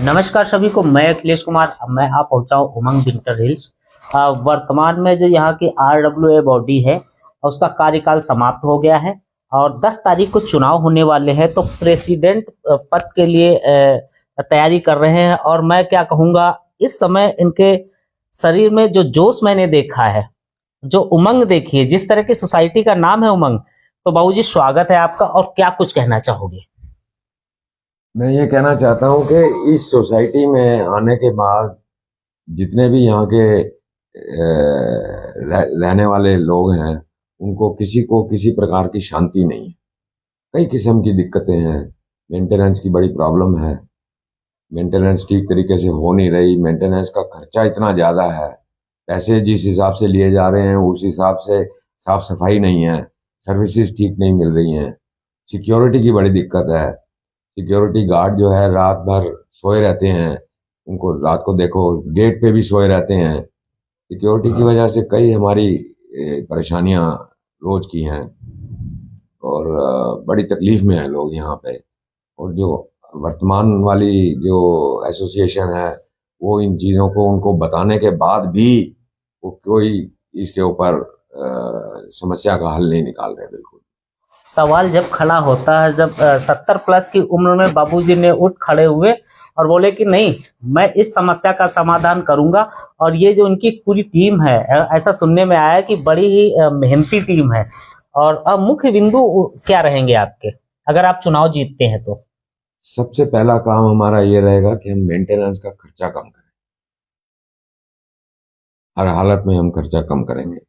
नमस्कार सभी को, मैं अखिलेश कुमार। मैं आप पहुंचा हूं उमंग विंटर हिल्स। वर्तमान में जो यहाँ की RWA बॉडी है उसका कार्यकाल समाप्त हो गया है और 10 तारीख को चुनाव होने वाले हैं। तो प्रेसिडेंट पद के लिए तैयारी कर रहे हैं और मैं क्या कहूँगा, इस समय इनके शरीर में जो जोश मैंने देखा है, जो उमंग देखी है, जिस तरह की सोसाइटी का नाम है उमंग। तो बाबूजी स्वागत है आपका, और क्या कुछ कहना चाहोगे? मैं ये कहना चाहता हूँ कि इस सोसाइटी में आने के बाद जितने भी यहाँ के रहने वाले लोग हैं, उनको किसी को किसी प्रकार की शांति नहीं है। कई किस्म की दिक्कतें हैं। मेंटेनेंस की बड़ी प्रॉब्लम है। मेंटेनेंस ठीक तरीके से हो नहीं रही। मेंटेनेंस का खर्चा इतना ज़्यादा है। पैसे जिस हिसाब से लिए जा रहे हैं उस हिसाब से साफ सफाई नहीं है। सर्विसेज ठीक नहीं मिल रही हैं। सिक्योरिटी की बड़ी दिक्कत है। सिक्योरिटी गार्ड जो है रात भर सोए रहते हैं। उनको रात को देखो गेट पे भी सोए रहते हैं। सिक्योरिटी की वजह से कई हमारी परेशानियां रोज की हैं और बड़ी तकलीफ में हैं लोग यहाँ पे। और जो वर्तमान वाली जो एसोसिएशन है वो इन चीज़ों को उनको बताने के बाद भी वो कोई इसके ऊपर समस्या का हल नहीं निकाल रहे। बिल्कुल सवाल जब खड़ा होता है, जब 70 प्लस की उम्र में बाबूजी ने उठ खड़े हुए और बोले कि नहीं, मैं इस समस्या का समाधान करूंगा। और ये जो उनकी पूरी टीम है, ऐसा सुनने में आया कि बड़ी ही मेहनती टीम है। और अब मुख्य बिंदु क्या रहेंगे आपके, अगर आप चुनाव जीतते हैं तो? सबसे पहला काम हमारा ये रहेगा कि हम मेंटेनेंस का खर्चा कम करें। हर हालत में हम खर्चा कम करेंगे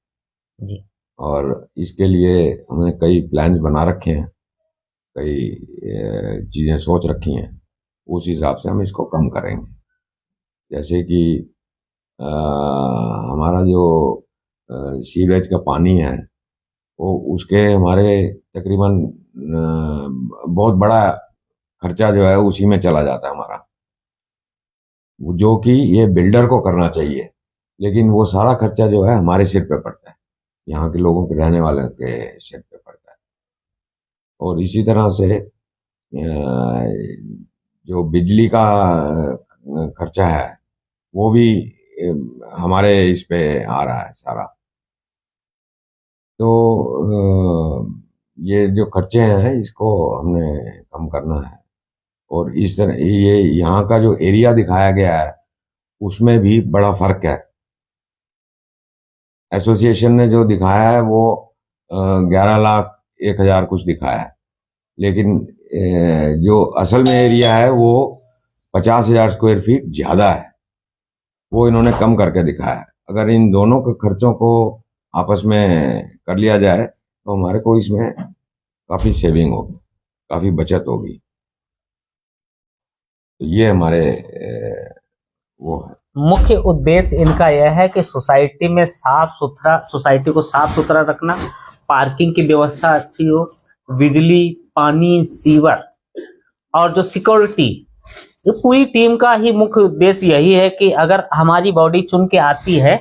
जी। और इसके लिए हमने कई प्लान्स बना रखे हैं, कई चीज़ें सोच रखी हैं। उस हिसाब से हम इसको कम करेंगे। जैसे कि हमारा जो सीवरेज का पानी है वो उसके हमारे तकरीबन बहुत बड़ा खर्चा जो है उसी में चला जाता है हमारा, जो कि ये बिल्डर को करना चाहिए, लेकिन वो सारा खर्चा जो है हमारे सिर पे पड़ता है, यहाँ के लोगों के रहने वाले के सिर पे पड़ता है। और इसी तरह से जो बिजली का खर्चा है वो भी हमारे इस पे आ रहा है सारा। तो ये जो खर्चे हैं इसको हमने कम करना है। और इस तरह ये यहाँ का जो एरिया दिखाया गया है उसमें भी बड़ा फर्क है। एसोसिएशन ने जो दिखाया है वो 11,01,000 कुछ दिखाया है, लेकिन जो असल में एरिया है वो 50,000 स्क्वायर फीट ज़्यादा है। वो इन्होंने कम करके दिखाया है। अगर इन दोनों के खर्चों को आपस में कर लिया जाए तो हमारे को इसमें काफ़ी सेविंग होगी, काफ़ी बचत होगी। तो ये हमारे वो है। मुख्य उद्देश्य इनका यह है कि सोसाइटी में सोसाइटी को साफ सुथरा रखना, पार्किंग की व्यवस्था अच्छी हो, बिजली, पानी, सीवर और जो सिक्योरिटी, ये पूरी टीम का ही मुख्य उद्देश्य यही है कि अगर हमारी बॉडी चुन के आती है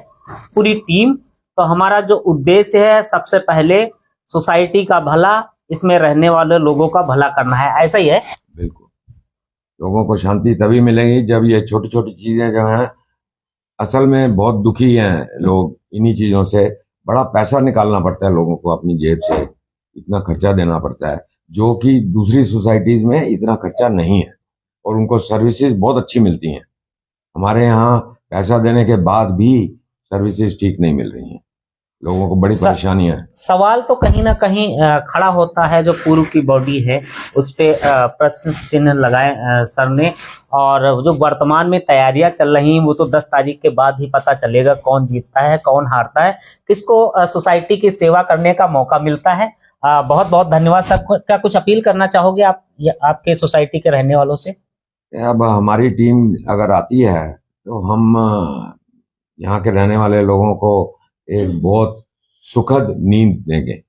पूरी टीम, तो हमारा जो उद्देश्य है सबसे पहले सोसाइटी का भला, इसमें रहने वाले लोगों का भला करना है। ऐसा ही है। बिल्कुल। लोगों को शांति तभी मिलेगी जब ये छोटी छोटी चीजें जो हैं, असल में बहुत दुखी हैं लोग इन्हीं चीजों से। बड़ा पैसा निकालना पड़ता है लोगों को अपनी जेब से, इतना खर्चा देना पड़ता है जो कि दूसरी सोसाइटीज में इतना खर्चा नहीं है और उनको सर्विसेज बहुत अच्छी मिलती हैं। हमारे यहाँ पैसा देने के बाद भी सर्विसेज ठीक नहीं मिल रही हैं, लोगों को बड़ी परेशानियां हैं। सवाल तो कहीं ना कहीं खड़ा होता है, जो पूर्व की बॉडी है उस पे प्रश्न चिन्ह लगाए सर ने। और जो वर्तमान में तैयारियां चल रही हैं वो तो 10 तारीख के बाद ही पता चलेगा कौन जीतता है कौन हारता है, किसको सोसाइटी की सेवा करने का मौका मिलता है। बहुत बहुत धन्यवाद सर। क्या कुछ अपील करना चाहोगे आप आपके सोसाइटी के रहने वालों से? अब हमारी टीम अगर आती है तो हम यहाँ के रहने वाले लोगों को एक बहुत सुखद नींद देंगे,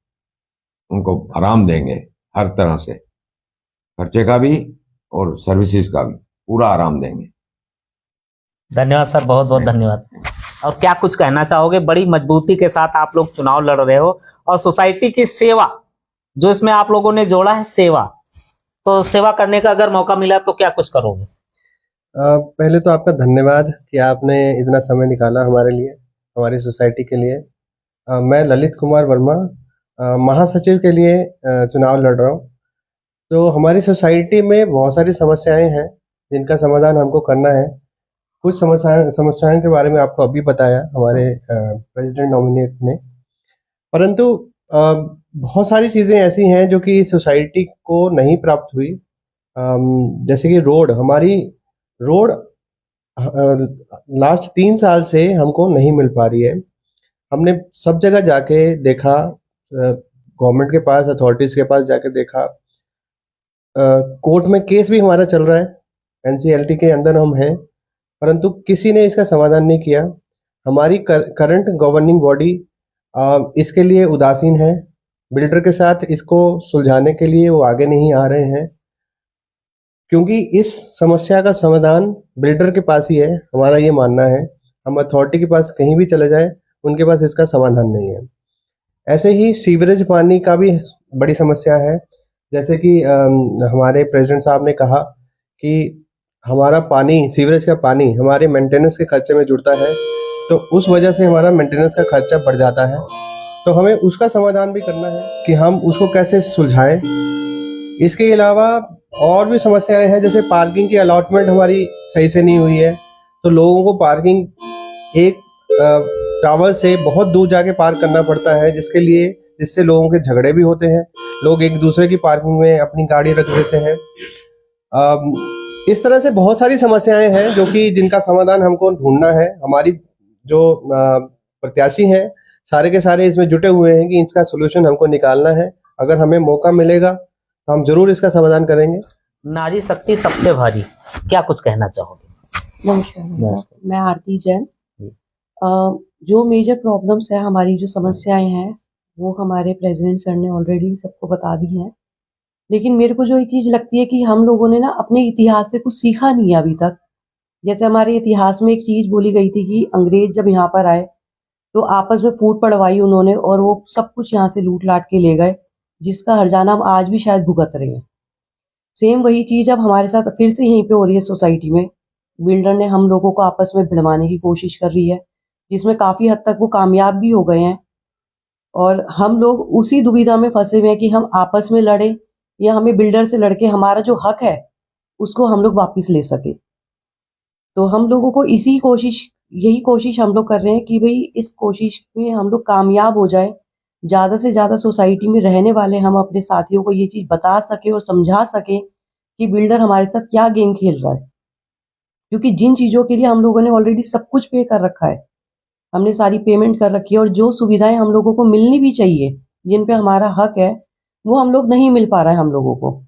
उनको आराम देंगे, हर तरह से खर्चे का भी और सर्विसेज का भी पूरा आराम देंगे। धन्यवाद सर, बहुत बहुत धन्यवाद। और क्या कुछ कहना चाहोगे? बड़ी मजबूती के साथ आप लोग चुनाव लड़ रहे हो और सोसाइटी की सेवा, जो इसमें आप लोगों ने जोड़ा है सेवा, तो सेवा करने का अगर मौका मिला तो क्या कुछ करोगे? पहले तो आपका धन्यवाद कि आपने इतना समय निकाला हमारे लिए, हमारी सोसाइटी के लिए। मैं ललित कुमार वर्मा महासचिव के लिए चुनाव लड़ रहा हूँ। तो हमारी सोसाइटी में बहुत सारी समस्याएं हैं जिनका समाधान हमको करना है। कुछ समस्याओं के बारे में आपको अभी बताया हमारे प्रेसिडेंट नॉमिनेट ने, परंतु बहुत सारी चीज़ें ऐसी हैं जो कि सोसाइटी को नहीं प्राप्त हुई। जैसे कि हमारी रोड लास्ट 3 साल से हमको नहीं मिल पा रही है। हमने सब जगह जाके देखा, गवर्नमेंट के पास, अथॉरिटीज़ के पास जाके देखा, कोर्ट में केस भी हमारा चल रहा है, एनसीएलटी के अंदर हम हैं, परंतु किसी ने इसका समाधान नहीं किया। हमारी करंट गवर्निंग बॉडी इसके लिए उदासीन है। बिल्डर के साथ इसको सुलझाने के लिए वो आगे नहीं आ रहे हैं, क्योंकि इस समस्या का समाधान बिल्डर के पास ही है, हमारा ये मानना है। हम अथॉरिटी के पास कहीं भी चले जाए, उनके पास इसका समाधान नहीं है। ऐसे ही सीवरेज पानी का भी बड़ी समस्या है। जैसे कि हमारे प्रेसिडेंट साहब ने कहा कि हमारा पानी, सीवरेज का पानी हमारे मेंटेनेंस के खर्चे में जुड़ता है, तो उस वजह से हमारा मेंटेनेंस का खर्चा बढ़ जाता है। तो हमें उसका समाधान भी करना है कि हम उसको कैसे सुलझाएं। इसके अलावा और भी समस्याएं हैं, जैसे पार्किंग की अलॉटमेंट हमारी सही से नहीं हुई है, तो लोगों को पार्किंग एक टावर से बहुत दूर जाके पार्क करना पड़ता है, जिससे लोगों के झगड़े भी होते हैं। लोग एक दूसरे की पार्किंग में अपनी गाड़ी रख देते हैं। इस तरह से बहुत सारी समस्याएं हैं जो कि जिनका समाधान हमको ढूंढना है। हमारी जो प्रत्याशी हैं सारे के सारे इसमें जुटे हुए हैं कि इसका सोल्यूशन हमको निकालना है। अगर हमें मौका मिलेगा तो हम जरूर इसका समाधान करेंगे। नारी शक्ति सबसे भारी, क्या कुछ कहना चाहोगे? नमस्कार, मैं आरती जैन। जी। जो मेजर प्रॉब्लम्स है, हमारी जो समस्याएं हैं, वो हमारे प्रेसिडेंट सर ने ऑलरेडी सबको बता दी हैं। लेकिन मेरे को जो एक चीज़ लगती है कि हम लोगों ने ना अपने इतिहास से कुछ सीखा नहीं है अभी तक। जैसे हमारे इतिहास में एक चीज़ बोली गई थी कि अंग्रेज जब यहाँ पर आए तो आपस में फूट पड़वाई उन्होंने और वो सब कुछ यहाँ से लूट लाट के ले गए, जिसका हर्जाना हम आज भी शायद भुगत रहे हैं। सेम वही चीज़ अब हमारे साथ फिर से यहीं पे हो रही है सोसाइटी में। बिल्डर ने हम लोगों को आपस में भिड़वाने की कोशिश कर रही है, जिसमें काफ़ी हद तक वो कामयाब भी हो गए हैं। और हम लोग उसी दुविधा में फंसे हुए हैं कि हम आपस में लड़े या हमें बिल्डर से लड़के हमारा जो हक है उसको हम लोग वापस ले सके। तो हम लोगों को यही कोशिश हम लोग कर रहे हैं कि भाई इस कोशिश में हम लोग कामयाब हो जाए, ज़्यादा से ज़्यादा सोसाइटी में रहने वाले हम अपने साथियों को ये चीज़ बता सके और समझा सके कि बिल्डर हमारे साथ क्या गेम खेल रहा है। क्योंकि जिन चीज़ों के लिए हम लोगों ने ऑलरेडी सब कुछ पे कर रखा है, हमने सारी पेमेंट कर रखी है, और जो सुविधाएं हम लोगों को मिलनी भी चाहिए, जिन पे हमारा हक है, वो हम लोग नहीं मिल पा रहा है हम लोगों को।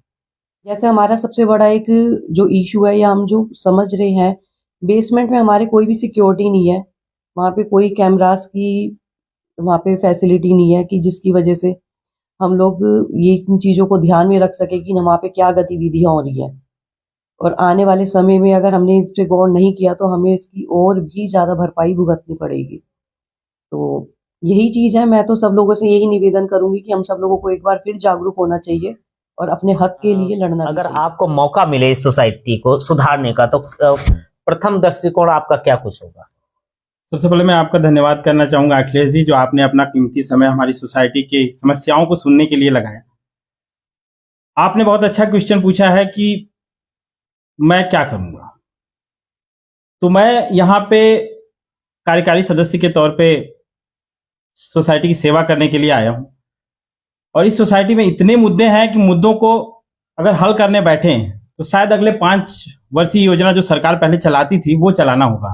जैसे हमारा सबसे बड़ा एक जो इशू है या हम जो समझ रहे हैं, बेसमेंट में हमारे कोई भी सिक्योरिटी नहीं है, वहाँ पे कोई कैमरास की वहाँ पे फैसिलिटी नहीं है कि जिसकी वजह से हम लोग ये इन चीज़ों को ध्यान में रख सके कि वहाँ पे क्या गतिविधियाँ हो रही हैं। और आने वाले समय में अगर हमने इस पे गौर नहीं किया तो हमें इसकी और भी ज़्यादा भरपाई भुगतनी पड़ेगी। तो यही चीज़ है। मैं तो सब लोगों से यही निवेदन करूंगी कि हम सब लोगों को एक बार फिर जागरूक होना चाहिए और अपने हक के लिए लड़ना भी अगर चाहिए। आपको मौका मिले इस सोसाइटी को सुधारने का, तो प्रथम दृष्टिकोण आपका क्या कुछ होगा? सबसे पहले मैं आपका धन्यवाद करना चाहूँगा अखिलेश जी, जो आपने अपना कीमती समय हमारी सोसाइटी की समस्याओं को सुनने के लिए लगाया। आपने बहुत अच्छा क्वेश्चन पूछा है कि मैं क्या करूँगा। तो मैं यहाँ पे कार्यकारी सदस्य के तौर पे सोसाइटी की सेवा करने के लिए आया हूँ, और इस सोसाइटी में इतने मुद्दे हैं कि मुद्दों को अगर हल करने बैठे हैं तो शायद अगले 5 वर्षीय योजना जो सरकार पहले चलाती थी वो चलाना होगा।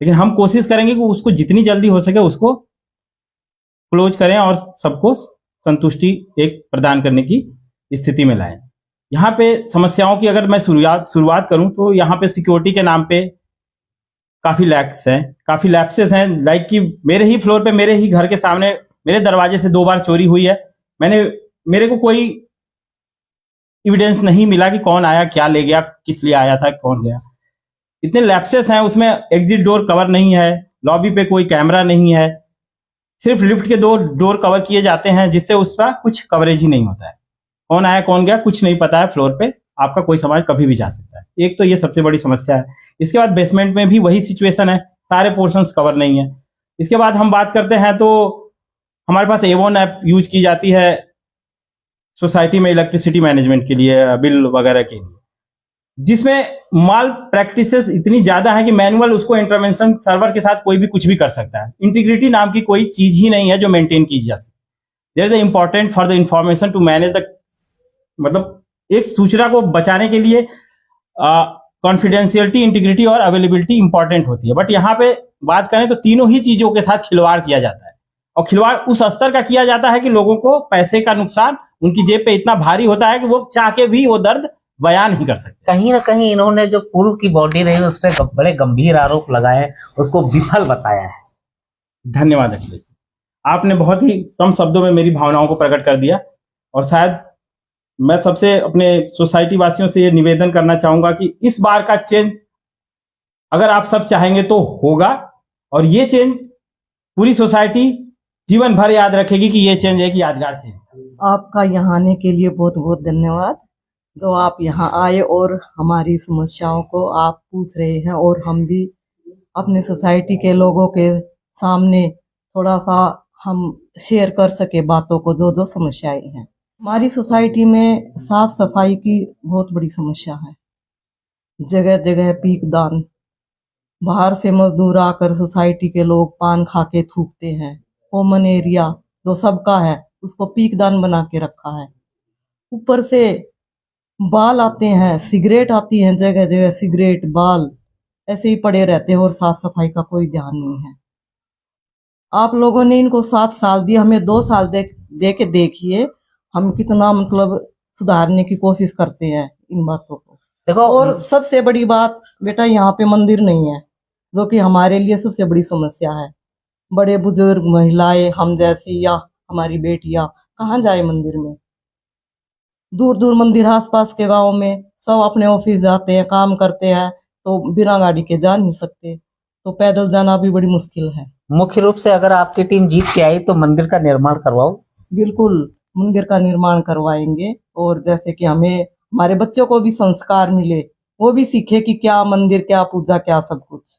लेकिन हम कोशिश करेंगे कि उसको जितनी जल्दी हो सके उसको क्लोज करें और सबको संतुष्टि एक प्रदान करने की स्थिति में लाएं। यहाँ पे समस्याओं की अगर मैं शुरुआत करूं तो यहाँ पे सिक्योरिटी के नाम पे काफ़ी लैप्सेस हैं। लाइक कि मेरे ही फ्लोर पे, मेरे ही घर के सामने, मेरे दरवाजे से 2 बार चोरी हुई है। मेरे को कोई एविडेंस नहीं मिला कि कौन आया, क्या ले गया, किस लिए आया था, कौन गया। इतने लैप्सेस हैं। उसमें एग्जिट डोर कवर नहीं है, लॉबी पे कोई कैमरा नहीं है, सिर्फ लिफ्ट के 2 डोर कवर किए जाते हैं, जिससे उसका कुछ कवरेज ही नहीं होता है। कौन आया कौन गया कुछ नहीं पता है फ्लोर पे आपका कोई समाज कभी भी जा सकता है। एक तो ये सबसे बड़ी समस्या है। इसके बाद बेसमेंट में भी वही सिचुएशन है, सारे पोर्शंस कवर नहीं है। इसके बाद हम बात करते हैं तो हमारे पास एवोन ऐप यूज की जाती है सोसाइटी में इलेक्ट्रिसिटी मैनेजमेंट के लिए, बिल वगैरह के लिए, जिसमें माल प्रैक्टिसेस इतनी ज्यादा है कि मैनुअल उसको इंटरवेंशन सर्वर के साथ कोई भी कुछ भी कर सकता है। इंटीग्रिटी नाम की कोई चीज ही नहीं है जो मेंटेन की जा सकती। There is important for the information to manage the, मतलब एक सूचना को बचाने के लिए कॉन्फिडेंशियलिटी, इंटीग्रिटी और अवेलेबिलिटी इंपॉर्टेंट होती है। बट यहाँ पे बात करें तो तीनों ही चीजों के साथ खिलवाड़ किया जाता है, और खिलवाड़ उस स्तर का किया जाता है कि लोगों को पैसे का नुकसान उनकी जेब पे इतना भारी होता है कि वो चाह के भी वो दर्द बयान नहीं कर सकते। कहीं ना कहीं इन्होंने जो पुल की बॉडी रही उस पर बड़े गंभीर आरोप लगाए, उसको विफल बताया है। धन्यवाद अखिलेश, आपने बहुत ही कम शब्दों में मेरी भावनाओं को प्रकट कर दिया। और शायद मैं सबसे अपने सोसाइटी वासियों से ये निवेदन करना चाहूंगा कि इस बार का चेंज अगर आप सब चाहेंगे तो होगा, और ये चेंज पूरी सोसाइटी जीवन भर याद रखेगी कि ये चेंज एक यादगार चेंज। आपका यहाँ आने के लिए बहुत बहुत धन्यवाद, जो आप यहाँ आए और हमारी समस्याओं को आप पूछ रहे हैं, और हम भी अपने सोसाइटी के लोगों के सामने थोड़ा सा हम शेयर कर सके बातों को, जो समस्याएं हैं। हमारी सोसाइटी में साफ सफाई की बहुत बड़ी समस्या है। जगह जगह पीक दान, बाहर से मजदूर आकर सोसाइटी के लोग पान खा के थूकते हैं। कॉमन एरिया जो सबका है उसको पीक दान बना के रखा है। ऊपर से बाल आते हैं, सिगरेट आती है, जगह जगह सिगरेट बाल ऐसे ही पड़े रहते हैं, और साफ सफाई का कोई ध्यान नहीं है। आप लोगों ने इनको 7 साल दिए, हमें 2 साल दे के देखिए हम कितना मतलब सुधारने की कोशिश करते हैं इन बातों को। देखो, और सबसे बड़ी बात बेटा, यहाँ पे मंदिर नहीं है, जो कि हमारे लिए सबसे बड़ी समस्या है। बड़े बुजुर्ग, महिलाएं, हम जैसी या हमारी बेटियां कहाँ जाए मंदिर में? दूर दूर मंदिर, आसपास के गांव में सब अपने ऑफिस जाते हैं, काम करते हैं, तो बिना गाड़ी के जा नहीं सकते, तो पैदल जाना भी बड़ी मुश्किल है। मुख्य रूप से अगर आपकी टीम जीत के आई तो मंदिर का निर्माण करवाओ। बिल्कुल मंदिर का निर्माण करवाएंगे, और जैसे कि हमें हमारे बच्चों को भी संस्कार मिले, वो भी सीखे कि क्या मंदिर, क्या पूजा, क्या सब कुछ।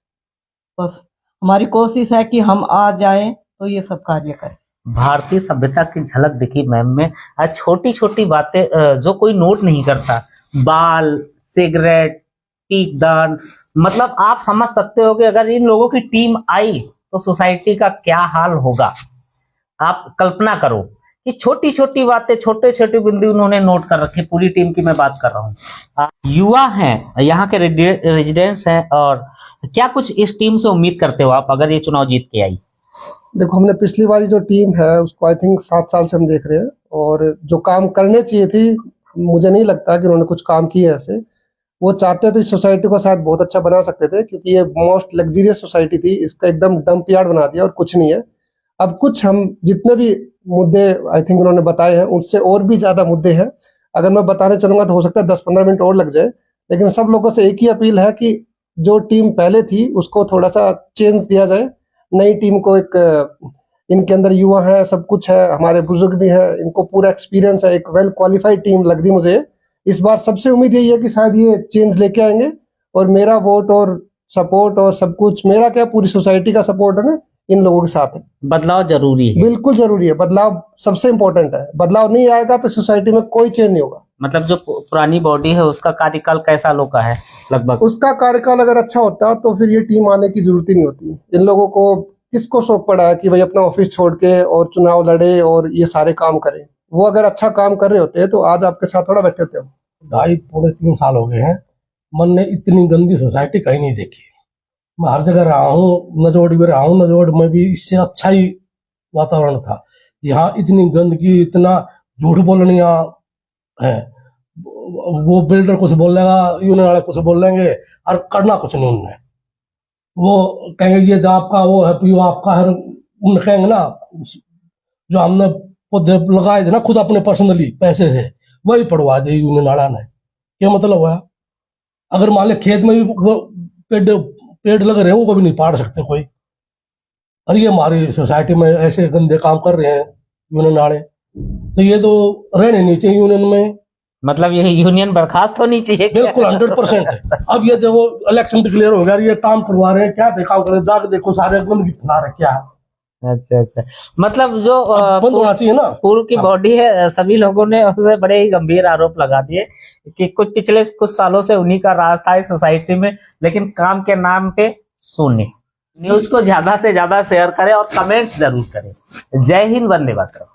बस हमारी कोशिश है कि हम आ जाएं तो ये सब कार्य करें। भारतीय सभ्यता की झलक दिखी मैम में। आज छोटी छोटी बातें जो कोई नोट नहीं करता, बाल, सिगरेट, टीक दान, मतलब आप समझ सकते हो कि अगर इन लोगों की टीम आई तो सोसाइटी का क्या हाल होगा। आप कल्पना करो कि छोटी छोटी बातें, छोटे छोटे बिंदु उन्होंने नोट कर रखे। पूरी टीम की मैं बात कर रहा हूँ। युवा हैं, यहाँ के रेजिडेंट्स हैं, और क्या कुछ इस टीम से उम्मीद करते हो आप अगर ये चुनाव जीत के आई? देखो, हमने पिछली वाली जो टीम है उसको आई थिंक 7 साल से हम देख रहे हैं, और जो काम करने चाहिए थी, मुझे नहीं लगता कि उन्होंने कुछ काम किए ऐसे। वो चाहते तो इस सोसाइटी को शायद बहुत अच्छा बना सकते थे, क्योंकि ये मोस्ट लग्जरियस सोसाइटी थी, इसका एकदम डंप यार्ड बना दिया और कुछ नहीं है। अब कुछ हम जितने भी मुद्दे आई थिंक उन्होंने बताए हैं, उससे और भी ज्यादा मुद्दे हैं। अगर मैं बताने चलूंगा तो हो सकता है 10-15 मिनट और लग जाए, लेकिन सब लोगों से एक ही अपील है कि जो टीम पहले थी उसको थोड़ा सा चेंज दिया जाए। नई टीम को एक, इनके अंदर युवा है, सब कुछ है, हमारे बुजुर्ग भी हैं, इनको पूरा एक्सपीरियंस है, एक वेल क्वालिफाइड टीम लग रही मुझे। इस बार सबसे उम्मीद यही है कि शायद ये चेंज लेके आएंगे, और मेरा वोट और सपोर्ट और सब कुछ, मेरा क्या पूरी सोसाइटी का सपोर्ट है ना, इन लोगों के साथ है। बदलाव जरूरी है, बिल्कुल जरूरी है, बदलाव सबसे इंपॉर्टेंट है। बदलाव नहीं आएगा तो सोसाइटी में कोई चेंज नहीं होगा। मतलब जो पुरानी बॉडी है उसका कार्यकाल कैसा लोग का है लगभग? उसका कार्यकाल अगर अच्छा होता तो फिर ये टीम आने की जरूरत ही नहीं होती। इन लोगों को किसको शौक पड़ा है कि भाई अपना ऑफिस छोड़ के और चुनाव लड़े और ये सारे काम करें? वो अगर अच्छा काम कर रहे होते तो आज आपके साथ थोड़ा बैठे होते। 2.5-3 साल हो गए हैं, मन ने इतनी गंदी सोसाइटी कहीं नहीं देखी। मैं हर जगह रहा हूँ, नजोड़ी में रहा हूँ, नजोड़ में भी इससे अच्छा ही वातावरण था। यहाँ इतनी गंदगी, इतना झूठ बोलनिया है। वो बिल्डर कुछ बोलेगा, यूनियन वाले कुछ बोलेंगे, और करना कुछ नहीं उनने। वो कहेंगे ये जो आपका वो है, पीओ आपका है, उन कहेंगे ना जो हमने पौधे लगाए थे ना खुद अपने पर्सनली पैसे से, वही पड़वा दे यूनियन वाला ने। क्या मतलब हुआ? अगर मान ले खेत में भी वो पेड़ लग रहे हैं, वो भी नहीं पाड़ सकते कोई। और ये हमारी सोसाइटी में ऐसे गंदे काम कर रहे हैं यूनियन वाले, तो ये तो रहने नहीं चाहिए यूनियन में। मतलब ये यूनियन बर्खास्त होनी चाहिए क्या? बिल्कुल 100% है। अब ये जो इलेक्शन डिक्लेयर हो गया, ये काम करवा रहे हैं, क्या देखा करे, जाके देखो सारे गंदगी फैला रखे हैं। अच्छा अच्छा, मतलब जो बंद होना चाहिए ना। पूर्व की बॉडी है, सभी लोगों ने उसे बड़े ही गंभीर आरोप लगा दिए कि पिछले कुछ सालों से उन्हीं का राज था इस सोसाइटी में, लेकिन काम के नाम पे शून्य। न्यूज को ज्यादा से ज्यादा शेयर करें और कमेंट्स जरूर करें। जय हिंद, वंदे मातरम।